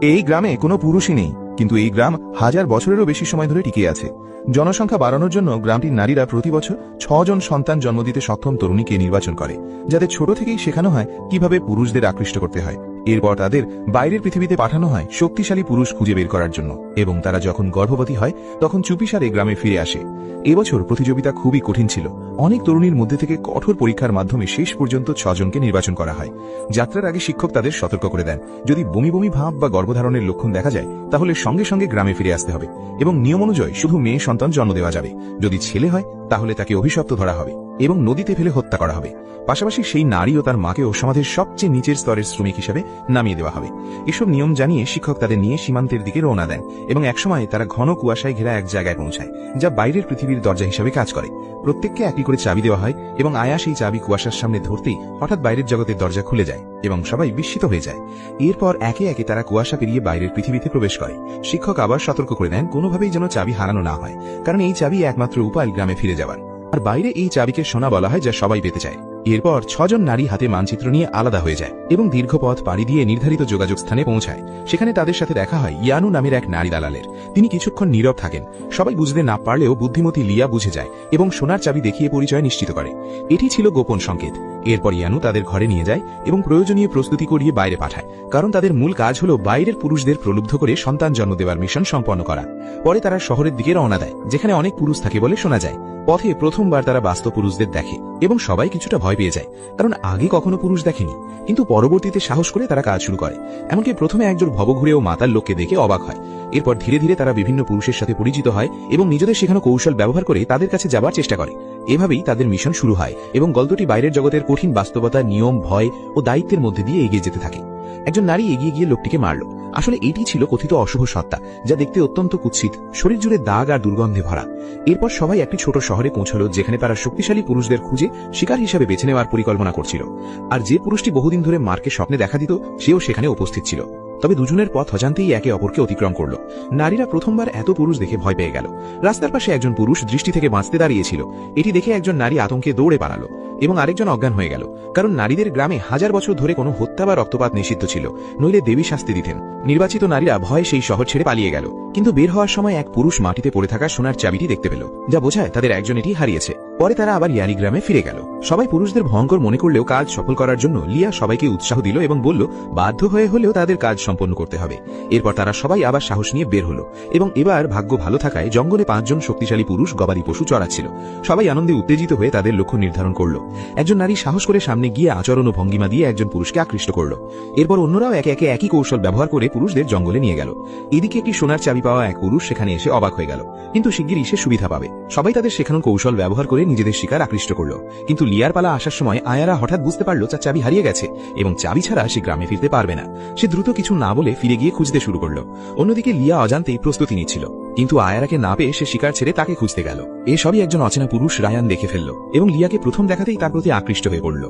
এই গ্রামে কোনো পুরুষই নেই, কিন্তু এই গ্রাম 1000 বছরেরও বেশি সময় ধরে টিকে আছে। জনসংখ্যা বাড়ানোর জন্য গ্রামটির নারীরা প্রতি বছর 6 জন সন্তান জন্ম দিতে সক্ষম তরুণীকে নির্বাচন করে, যাদের ছোট থেকেই শেখানো হয় কিভাবে পুরুষদের আকৃষ্ট করতে হয়। এরপর তাদের বাইরের পৃথিবীতে পাঠানো হয় শক্তিশালী পুরুষ খুঁজে বের করার জন্য, এবং তারা যখন গর্ভবতী হয় তখন চুপিসারে গ্রামে ফিরে আসে। এবছর প্রতিযোগিতা খুবই কঠিন ছিল। অনেক তরুণীর মধ্যে থেকে কঠোর পরীক্ষার মাধ্যমে শেষ পর্যন্ত 6 জনকে নির্বাচন করা হয়। যাত্রার আগে শিক্ষক তাদের সতর্ক করে দেন, যদি বমি বমি ভাব বা গর্ভধারণের লক্ষণ দেখা যায় তাহলে সঙ্গে সঙ্গে গ্রামে ফিরে আসতে হবে, এবং নিয়ম অনুযায়ী শুধু মেয়ে সন্তান জন্ম দেওয়া যাবে। যদি ছেলে হয় তাহলে তাকে অভিশপ্ত ধরা হবে এবং নদীতে ফেলে হত্যা করা হবে। পাশাপাশি সেই নারী ও তার মাকেও সমাজের সবচেয়ে নিচের স্তরের শ্রমিক হিসেবে নামিয়ে দেওয়া হবে। এসব নিয়ম জানিয়ে শিক্ষক তাদের নিয়ে সীমান্তের দিকে রওনা দেন, এবং একসময় তারা ঘন কুয়াশায় ঘেরা এক জায়গায় পৌঁছায়, যা বাইরের পৃথিবীর দরজা হিসেবে কাজ করে। প্রত্যেককে একটি করে চাবি দেওয়া হয়, এবং আয়া সেই চাবি কুয়াশার সামনে ধরতেই হঠাৎ বাইরের জগতের দরজা খুলে যায় এবং সবাই বিস্মিত হয়ে যায়। এরপর একে একে তারা কুয়াশা পেরিয়ে বাইরের পৃথিবীতে প্রবেশ করে। শিক্ষক আবার সতর্ক করে দেন কোনোভাবেই যেন চাবি হারানো না হয়, কারণ এই চাবি একমাত্র উপায় গ্রামে ফিরে যাওয়ার। আর বাইরে এই চাবিকে সোনা বলা হয়, যা সবাই পেতে চায়। এরপর 6 জন নারী হাতে মানচিত্র নিয়ে আলাদা হয়ে যায় এবং দীর্ঘ পথ পাড়ি দিয়ে নির্ধারিত যোগাযোগ স্থানে পৌঁছায়। সেখানে তাদের সাথে দেখা হয় ইয়ানু নামের এক নারী দালালের। তিনি কিছুক্ষণ নীরব থাকেন। সবাই বুঝতে না পারলেও বুদ্ধিমতী লিয়া বুঝে যায় এবং সোনার চাবি দেখিয়ে পরিচয় নিশ্চিত করে। এটি ছিল গোপন সংকেত। এরপর ইয়ানু তাদের ঘরে নিয়ে যায় এবং প্রয়োজনীয় প্রস্তুতি করিয়ে বাইরে পাঠায়, কারণ তাদের মূল কাজ হল বাইরের পুরুষদের প্রলুব্ধ করে সন্তান জন্ম দেওয়ার মিশন সম্পন্ন করা। পরে তারা শহরের দিকে রওনা দেয়, যেখানে অনেক পুরুষ থাকে বলে শোনা যায়। পথে প্রথমবার তারা বাস্তব পুরুষদের দেখে এবং সবাই কিছুটা ভয় পেয়ে যায়, কারণ আগে কখনো পুরুষ দেখেনি। কিন্তু পরবর্তীতে সাহস করে তারা কাজ শুরু করে। এমনকি প্রথমে একজন ভবঘুরে ও মাতাল লোককে দেখে অবাক হয়। এরপর ধীরে ধীরে তারা বিভিন্ন পুরুষের সাথে পরিচিত হয় এবং নিজেদের শেখানো কৌশল ব্যবহার করে তাদের কাছে যাবার চেষ্টা করে। এভাবেই তাদের মিশন শুরু হয় এবং গল্পটি বাইরের জগতের কঠিন বাস্তবতা, নিয়ম, ভয় ও দায়িত্বের মধ্যে দিয়ে এগিয়ে যেতে থাকে। একজন নারী এগিয়ে গিয়ে লোকটিকে মারল। আসলে এটি ছিল কথিত অশুভ সত্তা, যা দেখতে অত্যন্ত কুৎসিত, শরীর জুড়ে দাগ আর দুর্গন্ধে ভরা। এরপর সবাই একটি ছোট শহরে পৌঁছালো, যেখানে তারা শক্তিশালী পুরুষদের খুঁজে শিকার হিসেবে বেছে নেওয়ার পরিকল্পনা করছিল। আর যে পুরুষটি বহুদিন ধরে মার্কে স্বপ্নে দেখা দিত, সেও সেখানে উপস্থিত ছিল। তবে দুজনের পথ অজান্তেই একে অপরকে অতিক্রম করল। নারীরা প্রথমবার এত পুরুষ দেখে ভয় পেয়ে গেল। রাস্তার পাশে একজন পুরুষ দৃষ্টি থেকে বাঁচতে দাঁড়িয়েছিল। এটি দেখে একজন নারী আতঙ্কে দৌড়ে পালালো এবং আরেকজন অজ্ঞান হয়ে গেল, কারণ নারীদের গ্রামে 1000 বছর ধরে কোনো হত্যা বা রক্তপাত নিষিদ্ধ ছিল, নইলে দেবী শাস্তি দিতেন। নির্বাচিত নারীরা ভয়ে সেই শহর ছেড়ে পালিয়ে গেল। কিন্তু বের হওয়ার সময় এক পুরুষ মাটিতে পড়ে থাকা সোনার চাবিটি দেখতে পেল, যা বোঝায় তাদের একজন এটি হারিয়েছে। পরে তারা আবার ইয়ারি গ্রামে ফিরে গেল। সবাই পুরুষদের ভয়ঙ্কর মনে করলেও কাজ সফল করার জন্য লিয়া সবাইকে উৎসাহ দিল এবং বলল বাধ্য হয়ে হলেও তাদের কাজ সম্পন্ন করতে হবে। এরপর তারা সবাই আবার সাহস নিয়ে বের হলো, এবং এবার ভাগ্য ভালো থাকায় জঙ্গলে 5 জন শক্তিশালী পুরুষ গবাদি পশু চড়াচ্ছিল। সবাই আনন্দে উত্তেজিত হয়ে তাদের লক্ষ্য নির্ধারণ করল। একজন নারী সাহস করে সামনে গিয়ে আচরণ ও ভঙ্গিমা দিয়ে একজন পুরুষকে আকৃষ্ট করল। এরপর অন্যরাও একে একে একই কৌশল ব্যবহার করে পুরুষদের জঙ্গলে নিয়ে গেল। এদিকে একটি সোনার চাবি পাওয়া এক পুরুষ সেখানে এসে অবাক হয়ে গেল, কিন্তু শিগগিরই সে সুবিধা পাবে। সবাই তাদের শেখানো কৌশল ব্যবহার করে নিজেদের শিকার আকৃষ্ট করল। কিন্তু লিয়ার পালা আসার সময় আয়ারা হঠাৎ বুঝতে পারল তার চাবি হারিয়ে গেছে এবং চাবি ছাড়া সে গ্রামে ফিরতে পারবে না। সে দ্রুত কিছু না বলে ফিরে গিয়ে খুঁজতে শুরু করল। অন্যদিকে লিয়া অজান্তেই প্রস্তুতি নিচ্ছিল, কিন্তু আয়ারাকে না পেয়ে সে শিকার ছেড়ে তাকে খুঁজতে গেল। এসবই একজন অচেনা পুরুষ রায়ান দেখে ফেলল এবং লিয়াকে প্রথম দেখাতেই তার প্রতি আকৃষ্ট হয়ে পড়ল।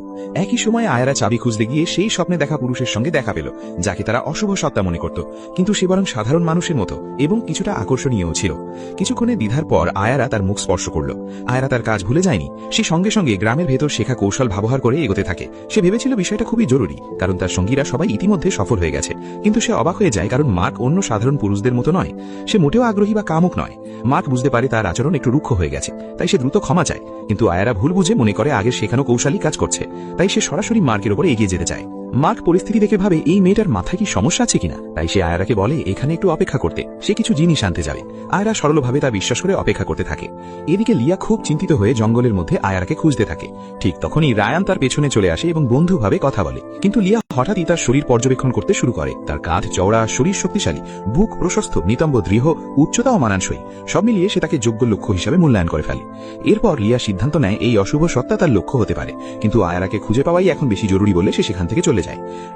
একই সময় আয়ারা চাবি খুঁজতে গিয়ে সেই স্বপ্নে দেখা পুরুষের সঙ্গে দেখা পেল, যাকে তারা অশুভ সত্তা মনে করত, কিন্তু সে বরং সাধারণ মানুষের মতো এবং কিছুটা আকর্ষণীয় ছিল। কিছুক্ষণের দ্বিধার পর আয়ারা তার মুখ স্পর্শ করল। আয়ারা তার কাজ ভুলে যায়নি। সে সঙ্গে সঙ্গে গ্রামের ভেতর শেখা কৌশল ব্যবহার করে এগোতে থাকে। সে ভেবেছিল বিষয়টা খুবই জরুরি, কারণ তার সঙ্গীরা সবাই ইতিমধ্যে সফল হয়ে গেছে। কিন্তু সে অবাক হয়ে যায়, কারণ মার্ক অন্য সাধারণ পুরুষদের মতো নয়। সে মোটেও আগ্রহী বা কামুক নয়। মার্ক বুঝতে পারে তার আচরণ একটু রুক্ষ হয়ে গেছে, তাই সে দ্রুত ক্ষমা চায়। কিন্তু আয়ারা ভুল বুঝে মনে করে আগের শেখানো কৌশলই কাজ করছে, তাই সে সরাসরি মার্কের উপর এগিয়ে যেতে চায়। মার্ক পরিস্থিতি দেখে ভাবে এই মেয়েটার মাথায় কি সমস্যা আছে কিনা, তাই সে আয়ারাকে বলে এখানে একটু অপেক্ষা করতে, সে কিছু জিনিস আনতে যাবে। আয়ারা সরলভাবে তা বিশ্বাস করে অপেক্ষা করতে থাকে। এদিকে লিয়া খুব চিন্তিত হয়ে জঙ্গলের মধ্যে আয়ারাকে খুঁজতে থাকে। ঠিক তখনই রায়ান তার পেছনে চলে আসে এবং বন্ধুভাবে কথা বলে। কিন্তু লিয়া হঠাৎই তার শরীর পর্যবেক্ষণ করতে শুরু করে। তার কাঁধ চওড়া, শরীর শক্তিশালী, বুক প্রশস্ত, নিতম্ব দৃঢ়, উচ্চতা ও মানানসই। সব মিলিয়ে সে তাকে যোগ্য লক্ষ্য হিসাবে মূল্যায়ন করে ফেলে। এরপর লিয়া সিদ্ধান্ত নেয় এই অশুভ সত্তা তার লক্ষ্য হতে পারে, কিন্তু আয়ারাকে খুঁজে পাওয়াই এখন বেশি জরুরি বলে সে সেখান থেকে চলে যায়।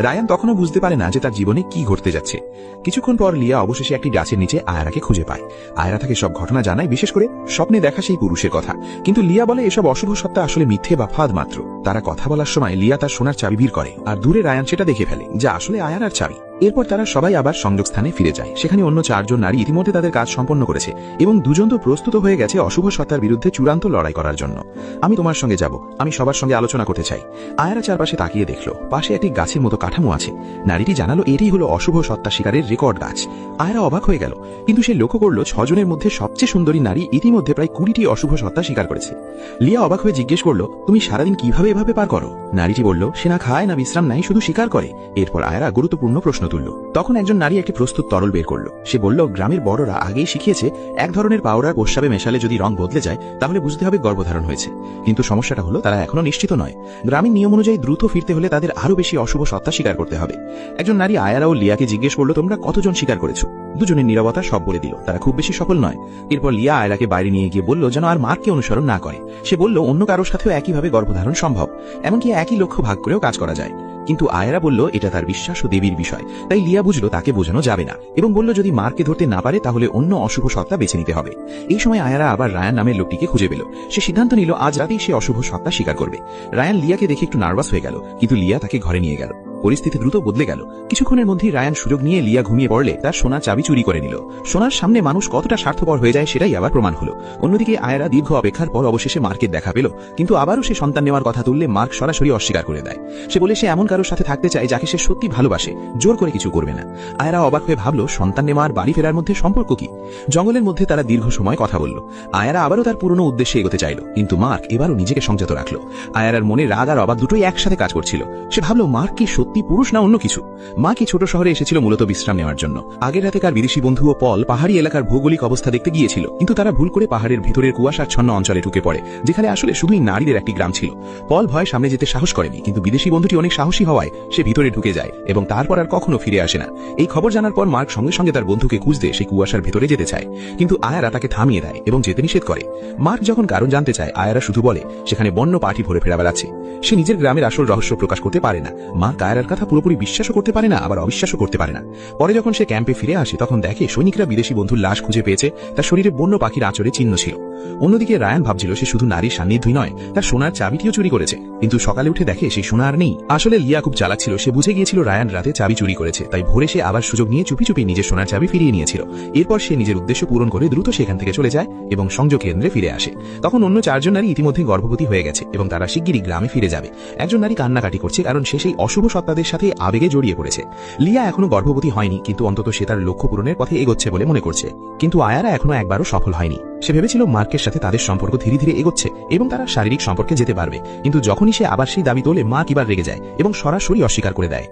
রায়ান তখনও বুঝতে পারে না যে তার জীবনে কি ঘটতে যাচ্ছে। কিছুক্ষণ পর লিয়া অবশেষে একটি গাছের নিচে আয়ারাকে খুঁজে পায়। আয়ারা তাকে সব ঘটনা জানায়, বিশেষ করে স্বপ্নে দেখা সেই পুরুষের কথা। কিন্তু লিয়া বলে এসব অশুভ সত্তা আসলে মিথ্যে বা ফাঁদ মাত্র। তারা কথা বলার সময় লিয়া তার সোনার চাবি বের করে, আর দূরে রায়ান সেটা দেখে ফেলে, যা আসলে আয়ারার চাবি। এরপর তারা সবাই আবার সংযোগ স্থানে ফিরে যায়। সেখানে অন্য 4 জন নারী ইতিমধ্যে তাদের কাজ সম্পন্ন করেছে এবং দুজন তো প্রস্তুত হয়ে গেছে অশুভ সত্তার বিরুদ্ধে চূড়ান্ত লড়াই করার জন্য। আমি তোমার সঙ্গে যাব, আমি সবার সঙ্গে আলোচনা করতে চাই। আয়রা চারপাশে তাকিয়ে দেখল পাশে একটি গাছের মতো কাঠামো আছে। নারীটি জানালো এটাই হলো অশুভ সত্তা শিকারের রেকর্ড গাছ। আয়রা অবাক হয়ে গেল, কিন্তু সে লক্ষ্য করল 6 জনের মধ্যে সবচেয়ে সুন্দরী নারী ইতিমধ্যে প্রায় 20টি অশুভ সত্তা শিকার করেছে। লিয়া অবাক হয়ে জিজ্ঞেস করল, তুমি সারাদিন কিভাবে এভাবে পার করো? নারীটি বলল, সে না খায় না বিশ্রাম নাই, শুধু শিকার করে। এরপর আয়রা গুরুত্বপূর্ণ প্রশ্ন তুলল। তখন একজন নারী একটি প্রস্তুত তরল বের করল। সে বলল, গ্রামের বড়রা আগেই শিখিয়েছে এক ধরনের পাউডার প্রস্রাবে মেশালে যদি রং বদলে যায় তাহলে বুঝতে হবে গর্ভধারণ হয়েছে। কিন্তু সমস্যাটা হলো তারা এখনো নিশ্চিত নয়। গ্রামীণ নিয়ম অনুযায়ী দ্রুত ফিরতে হলে তাদের আরো বেশি অশুভ সত্তা স্বীকার করতে হবে। একজন নারী আয়রা ও লিয়াকে জিজ্ঞেস করলো, তোমরা কতজন স্বীকার করেছো? দুজনের নীরবতা সব বলে দিল, তারা খুব বেশি সফল নয়। এরপর লিয়া আয়রাকে বাইরে নিয়ে গিয়ে বলল যেন আর মার্ককে অনুসরণ না করে। সে বলল, অন্য কারোর সাথেও একইভাবে গর্ভধারণ সম্ভব, এমনকি একই লক্ষ্য ভাগ করেও কাজ করা যায়। কিন্তু আয়রা বলল এটা তার বিশ্বাস ও দেবীর বিষয়, তাই লিয়া বুঝলো তাকে বোঝানো যাবে না এবং বলল যদি মার্ককে ধরতে না পারে তাহলে অন্য অশুভ সত্তা বেছে নিতে হবে। এই সময় আয়রা আবার রায়ান নামের লোকটিকে খুঁজে পেল। সে সিদ্ধান্ত নিল আজ রাতেই সে অশুভ সত্তা স্বীকার করবে। রায়ান লিয়াকে দেখে একটু নার্ভাস হয়ে গেল, কিন্তু লিয়া তাকে ঘরে নিয়ে গেল। পরিস্থিতি দ্রুত বদলে গেল। কিছুক্ষণের মধ্যেই রায়ান সুযোগ নিয়ে লিয়া ঘুমিয়ে পড়লে তার সোনার চাবি চুরি করে নিল। সোনার সামনে মানুষ কতটা স্বার্থপর হয়ে যায় সেটাই আবার প্রমাণ হলো। অন্যদিকে আয়রা দীর্ঘ অপেক্ষার পর অবশেষে মার্কের দেখা পেল, কিন্তু আবারও সে সন্তান নেওয়ার কথা তুললে মার্ক সরাসরি অস্বীকার করে দেয়। সে বলে সে এমন কারোর সাথে থাকতে চায় যাকে সে সত্যি ভালোবাসে, জোর করে কিছু করবে না। আয়রা অবাক হয়ে ভাবল সন্তান নেওয়া আর বাড়ি ফেরার মধ্যে সম্পর্ক কি? জঙ্গলের মধ্যে তারা দীর্ঘ সময় কথা বলল। আয়রা আবারও তার পুরনো উদ্দেশ্যে এগোতে চাইল, কিন্তু মার্ক এবারও নিজেকে সংযত রাখল। আয়রার মনে রাগ আর অবাক দুটোই একসাথে কাজ করছিল। সে ভাবল মার্ক কি সত্যি পুরুষ না অন্য কিছু? মা কি ছোট শহরে এসেছিল মূলত বিশ্রাম নেওয়ার জন্য? আগের রাতে কার বিদেশি বন্ধু ও পল পাহাড়ি এলাকার ভৌগোলিক অবস্থা দেখতে গিয়েছিল, কিন্তু তারা ভুল করে পাহাড়ের ভেতরের কুয়াশাচ্ছন্ন অঞ্চলে ঢুকে পড়ে, যেখানে আসলে শুধুই নারীদের একটি গ্রাম ছিল। পল ভয়ে সামনে যেতে সাহস করেনি, কিন্তু বিদেশি বন্ধুটি অনেক সাহসী হওয়ায় সে ভিতরে ঢুকে যায় এবং তারপর আর কখনো ফিরে আসে না। এই খবর জানার পর মার্ক সঙ্গে সঙ্গে তার বন্ধুকে খুঁজতে সেই কুয়াশার ভেতরে যেতে চায়, কিন্তু আয়রা তাকে থামিয়ে দেয় এবং যেতে নিষেধ করে। মার্ক যখন কারণ জানতে চায়, আয়রা শুধু বলে সেখানে বন্য পাঠি ভরে ফেরা বেড়াচ্ছে। সে নিজের গ্রামের আসল রহস্য প্রকাশ করতে পারে না। মার্ক আয়রার কথা পুরোপুরি বিশ্বাসও করতে পারে না, আবার অবিশ্বাসও করতে পারে না। পরে যখন সে ক্যাম্পে ফিরে আসে তখন দেখে সৈনিকরা বিদেশি বন্ধুর লাশ খুঁজে পেয়েছে, তার শরীরে বন্য পাখির আঁচড়ে চিহ্ন ছিল। অন্যদিকে রায়ান ভাবছিল সে শুধু নারীর সান্নিধ্যই নয়, তার সোনার চাবিটিও চুরি করেছে, কিন্তু সকালে উঠে দেখে সেই সোনা আর নেই। আসলে লিয়া খুব চালাক ছিল, সে বুঝে গিয়েছিল রায়ান রাতে চাবি চুরি করেছে, তাই ভোরে সে আবার সুযোগ নিয়ে চুপি চুপি নিজের সোনার চাবি ফিরিয়ে নিয়েছিল। এরপর সে নিজের উদ্দেশ্য পূরণ করে দ্রুত সেখান থেকে চলে যায় এবং সংযোগ কেন্দ্রে ফিরে আসে। তখন অন্য 4 জন নারী ইতিমধ্যে গর্ভবতী হয়ে গেছে এবং তারা শিগগিরই গ্রামে ফিরে যাবে। একজন নারী কান্নাকাটি করছে, কারণ সে সেই অশুভ সত্তাদের সাথে আবেগে জড়িয়ে পড়েছে। লিয়া এখনো গর্ভবতী হয়নি, কিন্তু অন্তত সে তার লক্ষ্য পূরণের পথে এগোচ্ছে বলে মনে করছে। কিন্তু আয়ারা এখনো একবারও সফল হয়নি। সে ভেবেছিল মার্কের সাথে তাদের সম্পর্ক ধীরে ধীরে এগোচ্ছে এবং তারা শারীরিক সম্পর্কে যেতে পারবে, কিন্তু যখনই সে আবার সেই দাবি তোলে, মা কিবার রেগে যায় এবং সরাসরি অস্বীকার করে দেয়।